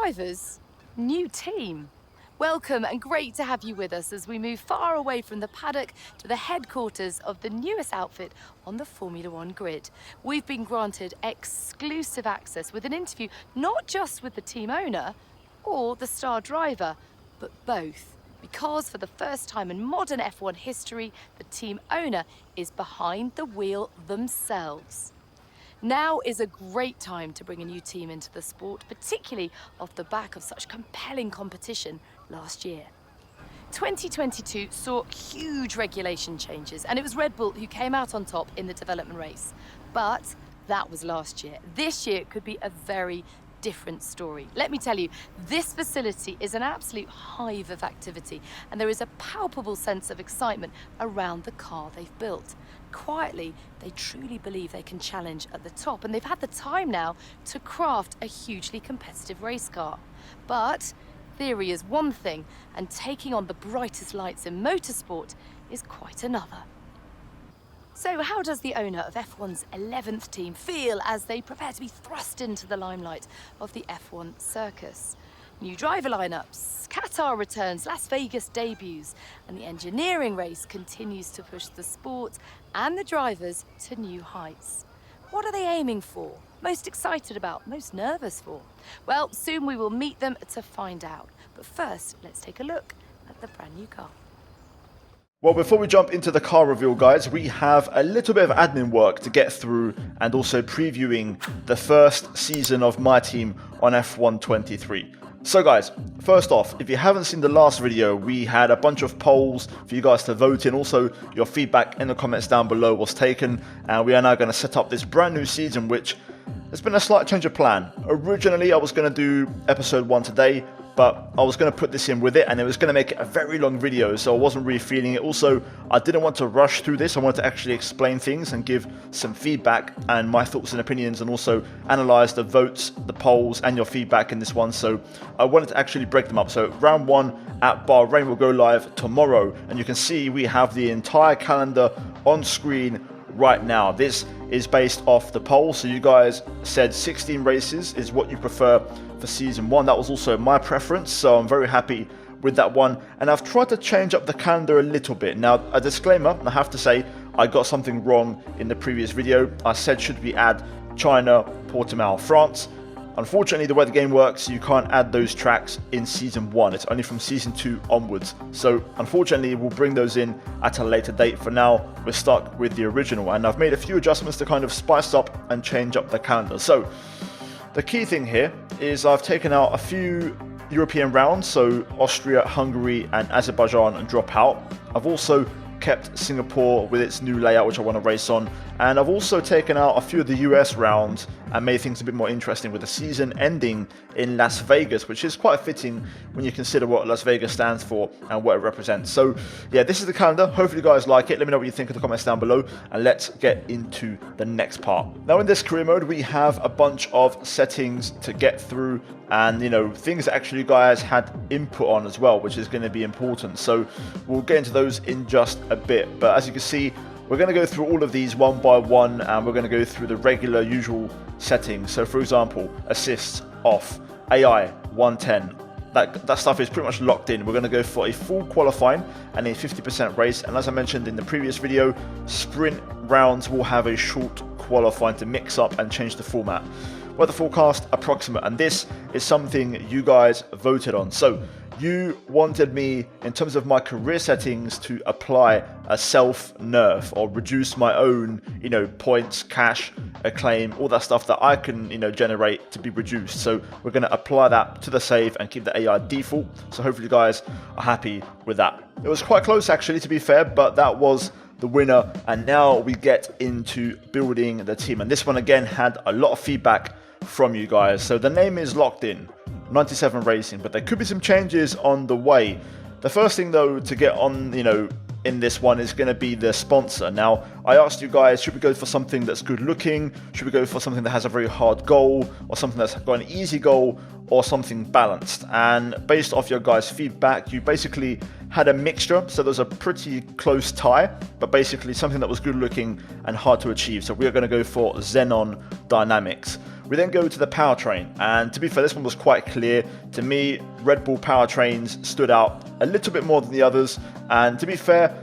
drivers, new team. Welcome and great to have you with us as we move far away from the paddock to the headquarters of the newest outfit on the Formula One grid. We've been granted exclusive access with an interview not just with the team owner or the star driver, but both. Because for the first time in modern F1 history, the team owner is behind the wheel themselves. Now is a great time to bring a new team into the sport, particularly off the back of such compelling competition last year. 2022 saw huge regulation changes, and it was Red Bull who came out on top in the development race. But that was last year. This year could be a very different story. Let me tell you, this facility is an absolute hive of activity, and there is a palpable sense of excitement around the car they've built. Quietly, they truly believe they can challenge at the top, and they've had the time now to craft a hugely competitive race car. But theory is one thing, and taking on the brightest lights in motorsport is quite another. So how does the owner of F1's 11th team feel as they prepare to be thrust into the limelight of the F1 circus? New driver lineups, Qatar returns, Las Vegas debuts, and the engineering race continues to push the sport and the drivers to new heights. What are they aiming for? Most excited about? Most nervous for? Well, soon we will meet them to find out. But first, let's take a look at the brand new car. Well, before we jump into the car reveal, guys, we have a little bit of admin work to get through and also previewing the first season of my team on F1 23. So guys, first off, if you haven't seen the last video, we had a bunch of polls for you guys to vote in. Also, your feedback in the comments down below was taken, and we are now going to set up this brand new season, which has been a slight change of plan. Originally, I was going to do episode 1 today, but I was going to put this in with it, and it was going to make it a very long video, so I wasn't really feeling it. Also, I didn't want to rush through this. I wanted to actually explain things and give some feedback and my thoughts and opinions, and also analyze the votes, the polls, and your feedback in this one. So I wanted to actually break them up. So round 1 at Bahrain will go live tomorrow, and you can see we have the entire calendar on screen right now. This is based off the poll, so you guys said 16 races is what you prefer for season 1. That was also my preference, so I'm very happy with that one, and I've tried to change up the calendar a little bit. Now, a disclaimer, I have to say I got something wrong in the previous video. I said should we add China, Portimao, France. Unfortunately, the way the game works, you can't add those tracks in season 1. It's only from season 2 onwards. So unfortunately, we'll bring those in at a later date. For now, we're stuck with the original, and I've made a few adjustments to kind of spice up and change up the calendar. So the key thing here is I've taken out a few European rounds, so Austria, Hungary, and Azerbaijan drop out. I've also kept Singapore with its new layout, which I want to race on, and I've also taken out a few of the US rounds and made things a bit more interesting with the season ending in Las Vegas, which is quite fitting when you consider what Las Vegas stands for and what it represents. So yeah, this is the calendar. Hopefully you guys like it. Let me know what you think in the comments down below, and let's get into the next part. Now in this career mode, we have a bunch of settings to get through, and things that actually you guys had input on as well, which is going to be important. So we'll get into those in just a bit, but as you can see, we're going to go through all of these one by one, and we're going to go through the regular usual settings. So for example, assists off, AI 110, that stuff is pretty much locked in. We're going to go for a full qualifying and a 50% race, and as I mentioned in the previous video, sprint rounds will have a short qualifying to mix up and change the format. Weather forecast approximate, and this is something you guys voted on. So you wanted me, in terms of my career settings, to apply a self nerf or reduce my own, points, cash, acclaim, all that stuff that I can, generate to be reduced. So we're going to apply that to the save and keep the AI default. So hopefully you guys are happy with that. It was quite close actually, to be fair, but that was the winner. And now we get into building the team. And this one again had a lot of feedback from you guys. So the name is locked in, 97 Racing, but there could be some changes on the way. The first thing though to get on, in this one is going to be the sponsor. Now, I asked you guys, should we go for something that's good looking? Should we go for something that has a very hard goal, or something that's got an easy goal, or something balanced? And based off your guys' feedback, you basically had a mixture. So there's a pretty close tie, but basically something that was good looking and hard to achieve. So we are going to go for Xenon Dynamics. We then go to the powertrain, and to be fair, this one was quite clear. To me, Red Bull powertrains stood out a little bit more than the others, and to be fair,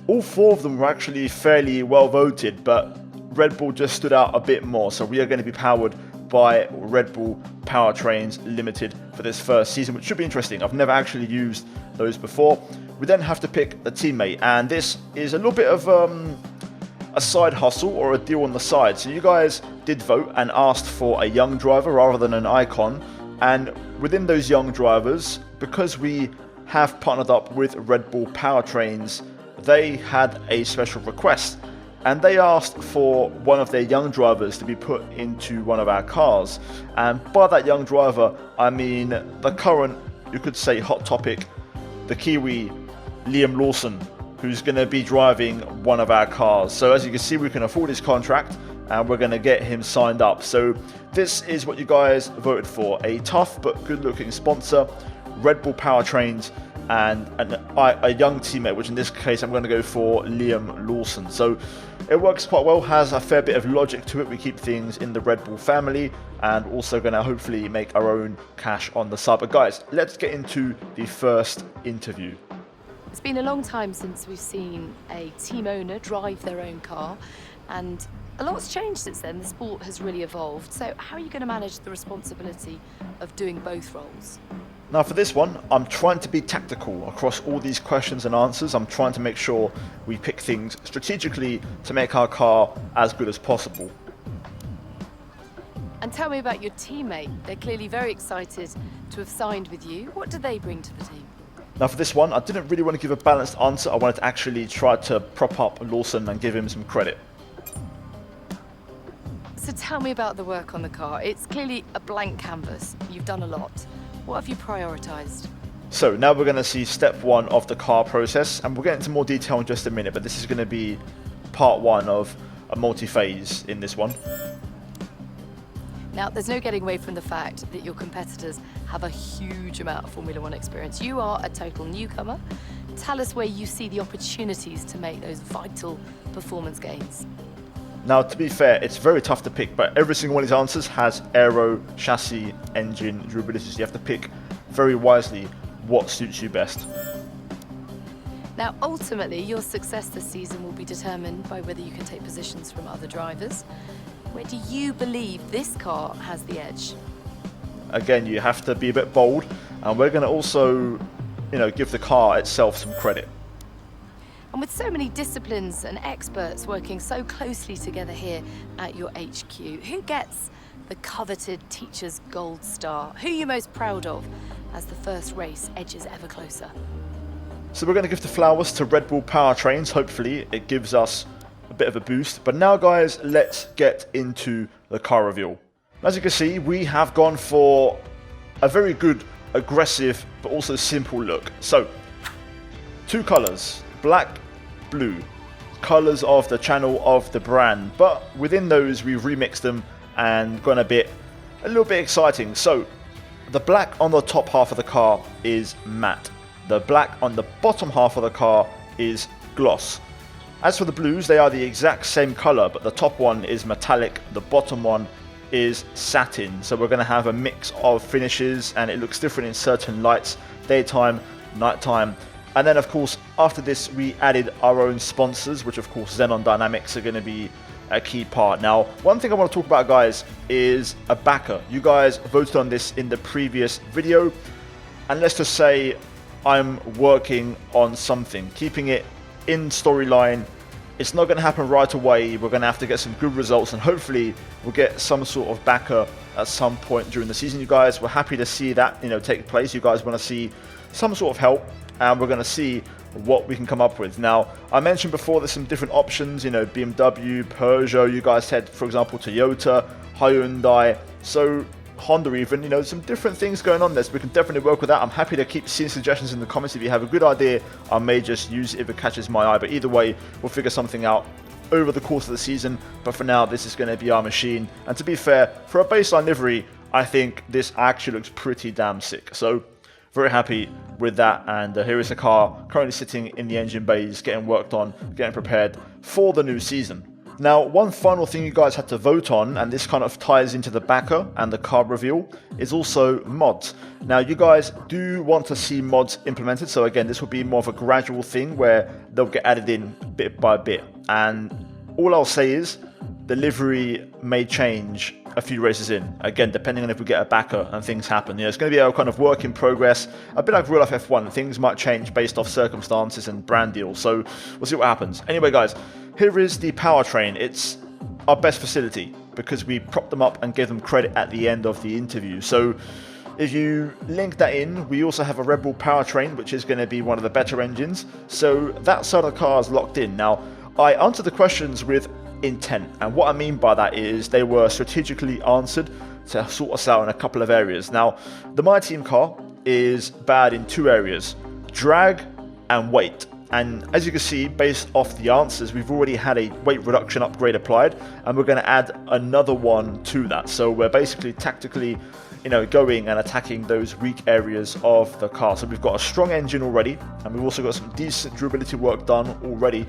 all 4 of them were actually fairly well voted, but Red Bull just stood out a bit more. So we are going to be powered by Red Bull Powertrains Limited for this first season, which should be interesting. I've never actually used those before. We then have to pick a teammate, and this is a little bit of a side hustle or a deal on the side. So you guys did vote and asked for a young driver rather than an icon, and within those young drivers, because we have partnered up with Red Bull Powertrains, they had a special request, and they asked for one of their young drivers to be put into one of our cars. And by that young driver, I mean the current, you could say, hot topic, the Kiwi Liam Lawson, who's going to be driving one of our cars. So as you can see, we can afford his contract, and we're going to get him signed up. So this is what you guys voted for: a tough but good looking sponsor, Red Bull Powertrains, and a young teammate, which in this case I'm going to go for Liam Lawson. So it works quite well, has a fair bit of logic to it. We keep things in the Red Bull family, and also going to hopefully make our own cash on the side. But guys, let's get into the first interview. It's been a long time since we've seen a team owner drive their own car, and a lot's changed since then. The sport has really evolved. So how are you going to manage the responsibility of doing both roles? Now for this one, I'm trying to be tactical across all these questions and answers. I'm trying to make sure we pick things strategically to make our car as good as possible. And tell me about your teammate. They're clearly very excited to have signed with you. What do they bring to the team? Now for this one, I didn't really want to give a balanced answer. I wanted to actually try to prop up Lawson and give him some credit. So tell me about the work on the car. It's clearly a blank canvas. You've done a lot. What have you prioritised? So now we're going to see step 1 of the car process, and we'll get into more detail in just a minute, but this is going to be part 1 of a multi-phase in this one. Now, there's no getting away from the fact that your competitors have a huge amount of Formula One experience. You are a total newcomer. Tell us where you see the opportunities to make those vital performance gains. Now, to be fair, it's very tough to pick, but every single one of these answers has aero, chassis, engine, durability. So you have to pick very wisely what suits you best. Now, ultimately, your success this season will be determined by whether you can take positions from other drivers. Where do you believe this car has the edge? Again, you have to be a bit bold, and we're going to also, give the car itself some credit. And with so many disciplines and experts working so closely together here at your HQ, who gets the coveted Teacher's Gold Star? Who are you most proud of as the first race edges ever closer? So we're going to give the flowers to Red Bull Powertrains. Hopefully it gives us a bit of a boost. But now, guys, let's get into the car reveal. As you can see, we have gone for a very good, aggressive, but also simple look. So, 2 colours, black, blue, colours of the channel of the brand. But within those, we've remixed them and gone a little bit exciting. So, the black on the top half of the car is matte. The black on the bottom half of the car is gloss. As for the blues, they are the exact same colour, but the top one is metallic, the bottom one is satin. So we're going to have a mix of finishes, and it looks different in certain lights, daytime, nighttime. And then, of course, after this, we added our own sponsors, which, of course, Xenon Dynamics are going to be a key part. Now, one thing I want to talk about, guys, is a backer. You guys voted on this in the previous video, and let's just say I'm working on something, keeping it in storyline. It's not going to happen right away. We're going to have to get some good results, and hopefully we'll get some sort of backer at some point during the season. You guys were happy to see that take place. You guys want to see some sort of help, and we're going to see what we can come up with. Now, I mentioned before there's some different options, BMW, Peugeot. You guys said, for example, Toyota, Hyundai, so Honda even, some different things going on there, so we can definitely work with that. I'm happy to keep seeing suggestions in the comments. If you have a good idea, I may just use it if it catches my eye, but either way, we'll figure something out over the course of the season. But for now, this is going to be our machine, and to be fair, for a baseline livery, I think this actually looks pretty damn sick. So very happy with that, and here is the car currently sitting in the engine bays, getting worked on, getting prepared for the new season. Now, one final thing you guys had to vote on, and this kind of ties into the backer and the car reveal, is also mods. Now, you guys do want to see mods implemented, so again, this will be more of a gradual thing where they'll get added in bit by bit. And all I'll say is, the livery may change a few races in. Again, depending on if we get a backer and things happen. You know, it's going to be a kind of work in progress, a bit like real life F1. Things might change based off circumstances and brand deals. So we'll see what happens. Anyway, guys, here is the powertrain. It's our best facility because we propped them up and gave them credit at the end of the interview. So if you link that in, we also have a Red Bull powertrain, which is going to be one of the better engines. So that side of the car is locked in. Now, I answered the questions with intent, and what I mean by that is they were strategically answered to sort us out in a couple of areas. Now, the My Team car is bad in two areas: drag and weight. And as you can see, based off the answers, we've already had a weight reduction upgrade applied, and we're going to add another one to that. So we're basically tactically, going and attacking those weak areas of the car. So we've got a strong engine already, and we've also got some decent durability work done already.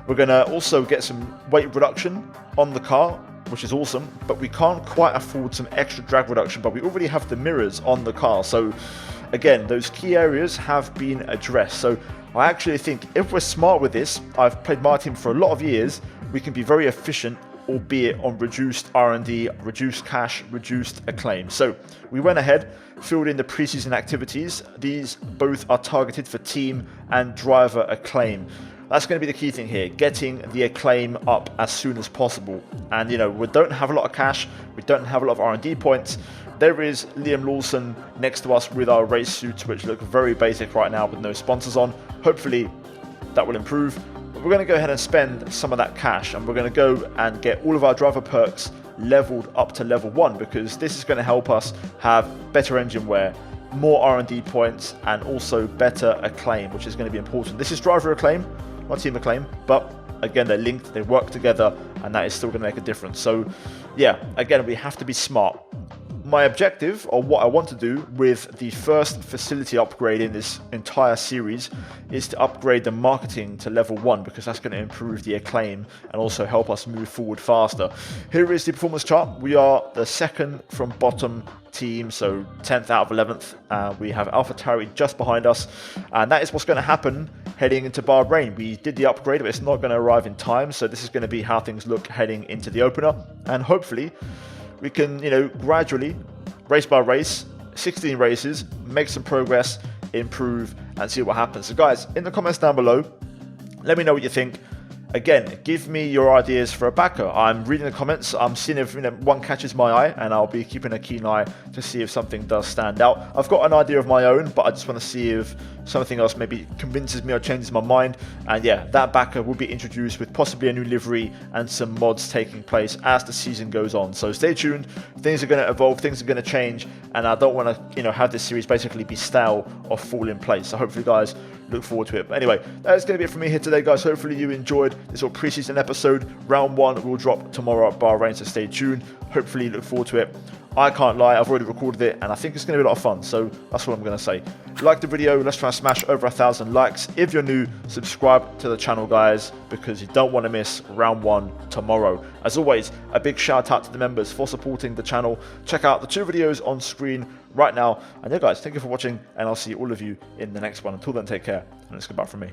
We're going to also get some weight reduction on the car, which is awesome, but we can't quite afford some extra drag reduction, but we already have the mirrors on the car. So again, those key areas have been addressed. So I actually think if we're smart with this, I've played my team for a lot of years, we can be very efficient, albeit on reduced R&D, reduced cash, reduced acclaim. So we went ahead, filled in the preseason activities. These both are targeted for team and driver acclaim. That's going to be the key thing here, getting the acclaim up as soon as possible. And we don't have a lot of cash, we don't have a lot of R&D points. There is Liam Lawson next to us with our race suits, which look very basic right now with no sponsors on. Hopefully that will improve. But we're going to go ahead and spend some of that cash, and we're going to go and get all of our driver perks leveled up to level 1, because this is going to help us have better engine wear, more R&D points, and also better acclaim, which is going to be important. This is driver acclaim, not team acclaim, but again, they're linked, they work together, and that is still going to make a difference. So yeah, again, we have to be smart. My objective, or what I want to do with the first facility upgrade in this entire series, is to upgrade the marketing to level 1, because that's going to improve the acclaim and also help us move forward faster. Here is the performance chart. We are the second from bottom team, so 10th out of 11th. We have AlphaTauri just behind us, and that is what's going to happen heading into Bahrain. We did the upgrade, but it's not going to arrive in time, so this is going to be how things look heading into the opener, and hopefully we can, gradually, race by race, 16 races, make some progress, improve, and see what happens. So guys, in the comments down below, let me know what you think. Again, give me your ideas for a backer. I'm reading the comments, I'm seeing if one catches my eye, and I'll be keeping a keen eye to see if something does stand out. I've got an idea of my own, but I just want to see if something else maybe convinces me or changes my mind. And yeah, that backer will be introduced with possibly a new livery and some mods taking place as the season goes on. So stay tuned, things are going to evolve, things are going to change, and I don't want to have this series basically be stale or fall in place. So hopefully guys, look forward to it. But anyway, that's going to be it from me here today, guys. Hopefully you enjoyed this little preseason episode. Round 1 will drop tomorrow at Bahrain, so stay tuned. Hopefully look forward to it. I can't lie, I've already recorded it, and I think it's going to be a lot of fun, so that's what I'm going to say. Like the video, let's try and smash over 1,000 likes. If you're new, subscribe to the channel, guys, because you don't want to miss round 1 tomorrow. As always, a big shout out to the members for supporting the channel. Check out the 2 videos on screen right now. And yeah, guys, thank you for watching, and I'll see all of you in the next one. Until then, take care, and it's goodbye from me.